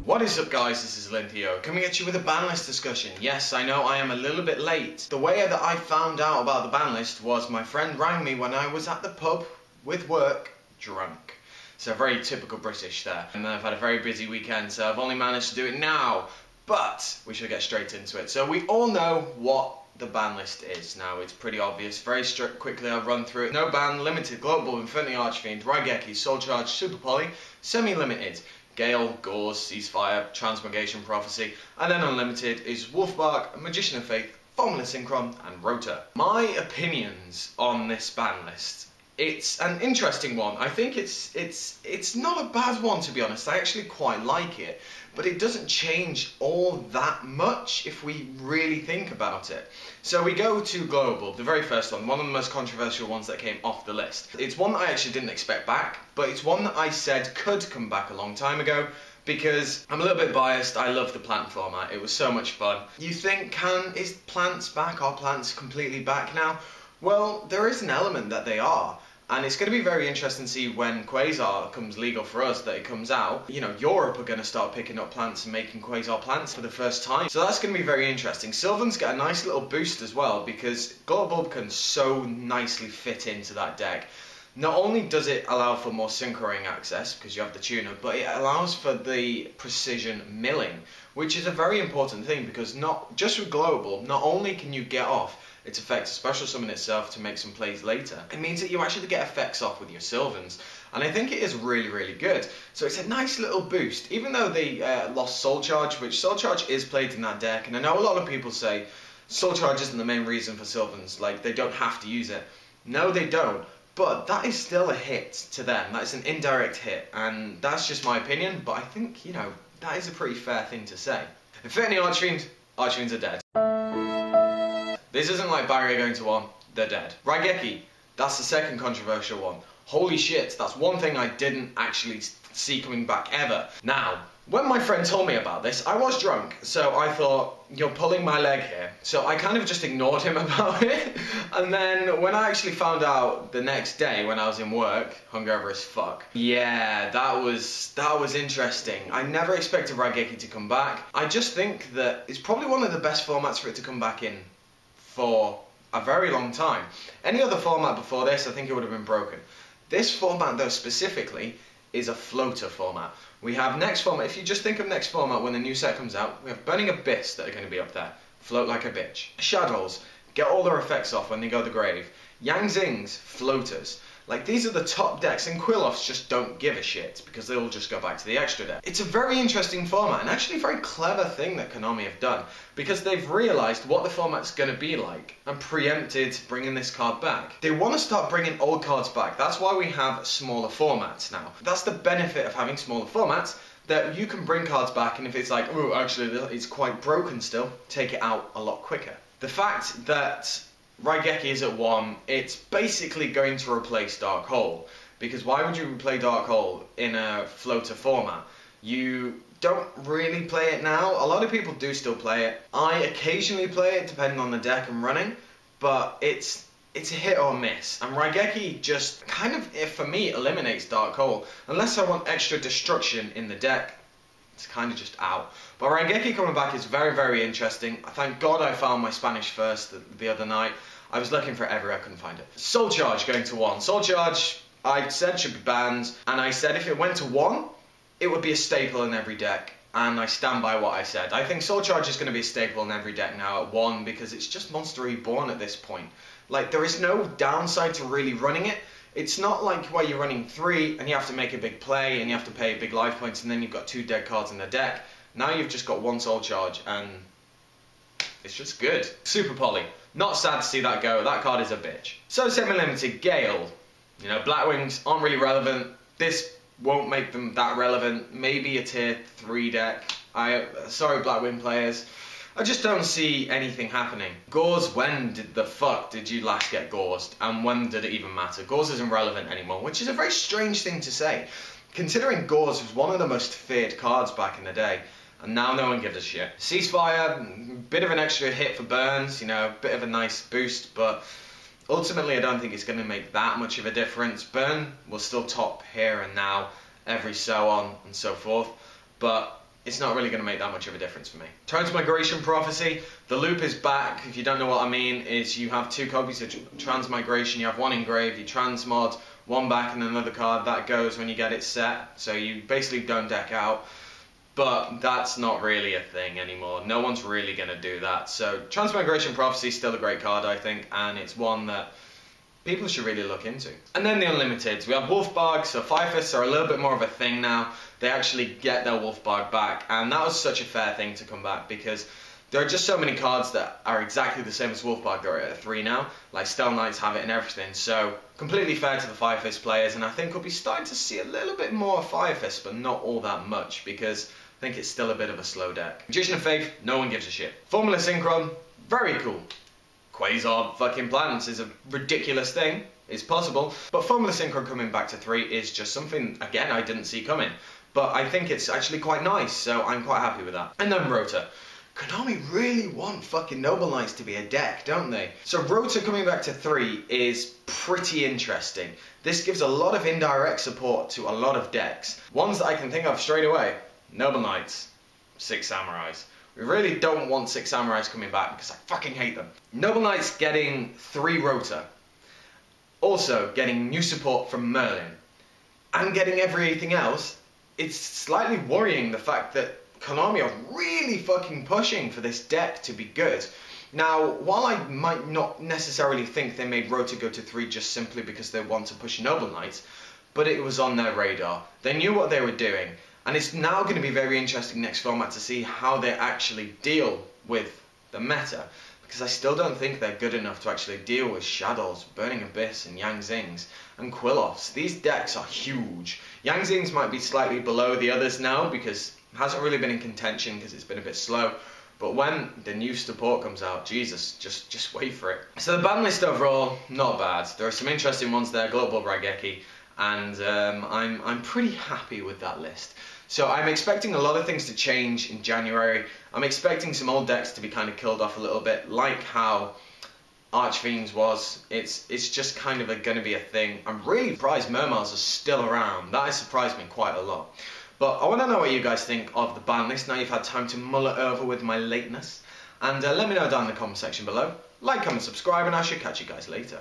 What is up, guys? This is Linthio coming at you with a ban list discussion. Yes, I know I am a little bit late. The way that I found out about the ban list was my friend rang me when I was at the pub with work, drunk. So very typical British there. And then I've had a very busy weekend, so I've only managed to do it now. But we should get straight into it. So we all know what the ban list is now. It's pretty obvious. Very quickly I'll run through it. No ban, limited, global, infinity, archfiend, Raigeki, soul charge, super poly, semi-limited, Gale, Gauze, Ceasefire, Transmigration Prophecy, and then unlimited is Wolfbark, Magician of Faith, Formula Synchron, and Rota. My opinions on this ban list. It's an interesting one. I think it's not a bad one, to be honest. I actually quite like it, but it doesn't change all that much if we really think about it. So we go to global, the very first one of the most controversial ones that came off the list. It's one that I actually didn't expect back, but it's one that I said could come back a long time ago, because I'm a little bit biased. I love the plant format. It was so much fun. You think, is plants back? Are plants completely back now? Well, there is an element that they are. And it's going to be very interesting to see when Quasar comes legal for us, that it comes out. You know, Europe are going to start picking up plants and making Quasar plants for the first time. So that's going to be very interesting. Silvans get a nice little boost as well, because Global can so nicely fit into that deck. Not only does it allow for more synchroing access, because you have the tuner, but it allows for the precision milling, which is a very important thing, because not just with Global, not only can you get off its effects, special summon itself to make some plays later, it means that you actually get effects off with your Silvans, and I think it is really, really good. So it's a nice little boost, even though they lost Soul Charge, which Soul Charge is played in that deck, and I know a lot of people say Soul Charge isn't the main reason for Silvans, like they don't have to use it. No, they don't, but that is still a hit to them. That is an indirect hit, and that's just my opinion, but I think, you know, that is a pretty fair thing to say. Infinity Archfiend, Archfiends are dead. This isn't like Barrier going to 1, they're dead. Raigeki, that's the second controversial one. Holy shit, that's one thing I didn't actually see coming back ever. Now, when my friend told me about this, I was drunk, so I thought, you're pulling my leg here. So I kind of just ignored him about it. And then when I actually found out the next day when I was in work, hungover as fuck, yeah, that was interesting. I never expected Raigeki to come back. I just think that it's probably one of the best formats for it to come back in for a very long time. Any other format before this, I think it would have been broken. This format, though, specifically, is a floater format. We have next format. If you just think of next format when the new set comes out, we have Burning Abyss that are going to be up there. Float like a bitch. Shadows, get all their effects off when they go to the grave. Yang Zings, floaters. Like, these are the top decks, and Quilloffs just don't give a shit, because they'll just go back to the extra deck. It's a very interesting format, and actually a very clever thing that Konami have done, because they've realised what the format's going to be like, and preempted bringing this card back. They want to start bringing old cards back. That's why we have smaller formats now. That's the benefit of having smaller formats, that you can bring cards back, and if it's like, oh, actually, it's quite broken still, take it out a lot quicker. The fact that Raigeki is at 1, it's basically going to replace Dark Hole, because why would you play Dark Hole in a floater format? You don't really play it now. A lot of people do still play it. I occasionally play it depending on the deck I'm running, but it's a hit or miss, and Raigeki just kind of, for me, eliminates Dark Hole. Unless I want extra destruction in the deck, it's kind of just out. But Raigeki coming back is very, very interesting. Thank God I found my Spanish first the other night. I was looking for it everywhere, I couldn't find it. Soul Charge going to 1. Soul Charge, I said should be banned, and I said if it went to 1, it would be a staple in every deck. And I stand by what I said. I think Soul Charge is going to be a staple in every deck now at 1, because it's just Monster Reborn at this point. Like, there is no downside to really running it. It's not like where you're running 3 and you have to make a big play and you have to pay big life points and then you've got 2 dead cards in the deck. Now you've just got 1 Soul Charge and it's just good. Super Poly. Not sad to see that go. That card is a bitch. So semi-limited, Gale. You know, Blackwings aren't really relevant. This won't make them that relevant. Maybe a tier 3 deck. Sorry Blackwing players. I just don't see anything happening. Gauze, when the fuck did you last get gauzed? And when did it even matter? Gauze isn't relevant anymore, which is a very strange thing to say, considering Gauze was one of the most feared cards back in the day, and now no one gives a shit. Ceasefire, bit of an extra hit for burns, you know, bit of a nice boost, but Ultimately, I don't think it's going to make that much of a difference. Burn will still top here and now, every so on and so forth, but it's not really going to make that much of a difference for me. Transmigration Prophecy, the loop is back. If you don't know what I mean, is you have 2 copies of Transmigration, you have 1 engraved, you transmod 1 back and another card, that goes when you get it set, so you basically don't deck out. But that's not really a thing anymore. No one's really going to do that. So Transmigration Prophecy is still a great card, I think, and it's one that people should really look into. And then the Unlimiteds. We have Wolfbarg, so Fifists are a little bit more of a thing now. They actually get their Wolfbarg back, and that was such a fair thing to come back, because there are just so many cards that are exactly the same as Wolfbarg. They're at 3 now, like Stell Knights have it and everything, so completely fair to the Firefist players, and I think we'll be starting to see a little bit more Firefist, but not all that much, because I think it's still a bit of a slow deck. Magician of Faith, no one gives a shit. Formula Synchron, very cool. Quasar fucking planets is a ridiculous thing, it's possible, but Formula Synchron coming back to 3 is just something, again, I didn't see coming. But I think it's actually quite nice, so I'm quite happy with that. And then Rota. Konami really want fucking Noble Knights to be a deck, don't they? So Rota coming back to 3 is pretty interesting. This gives a lot of indirect support to a lot of decks. Ones that I can think of straight away. Noble Knights, 6 Samurais. We really don't want 6 Samurais coming back because I fucking hate them. Noble Knights getting 3 Rota. Also getting new support from Merlin. And getting everything else. It's slightly worrying the fact that Konami are really fucking pushing for this deck to be good. Now, while I might not necessarily think they made Rota go to 3 just simply because they want to push Noble Knights, but it was on their radar. They knew what they were doing, and it's now going to be very interesting next format to see how they actually deal with the meta, because I still don't think they're good enough to actually deal with Shadows, Burning Abyss, and Yang Zings, and Quilloffs. These decks are huge. Yang Zings might be slightly below the others now, because it hasn't really been in contention, because it's been a bit slow. But when the new support comes out, Jesus, just wait for it. So the ban list overall, not bad. There are some interesting ones there, Global Raigeki, and I'm pretty happy with that list. So I'm expecting a lot of things to change in January. I'm expecting some old decks to be kind of killed off a little bit, like how Archfiends was. It's just kind of going to be a thing. I'm really surprised Mermals are still around. That has surprised me quite a lot. But I want to know what you guys think of the ban list now you've had time to mull it over with my lateness. And let me know down in the comment section below. Like, comment, subscribe, and I should catch you guys later.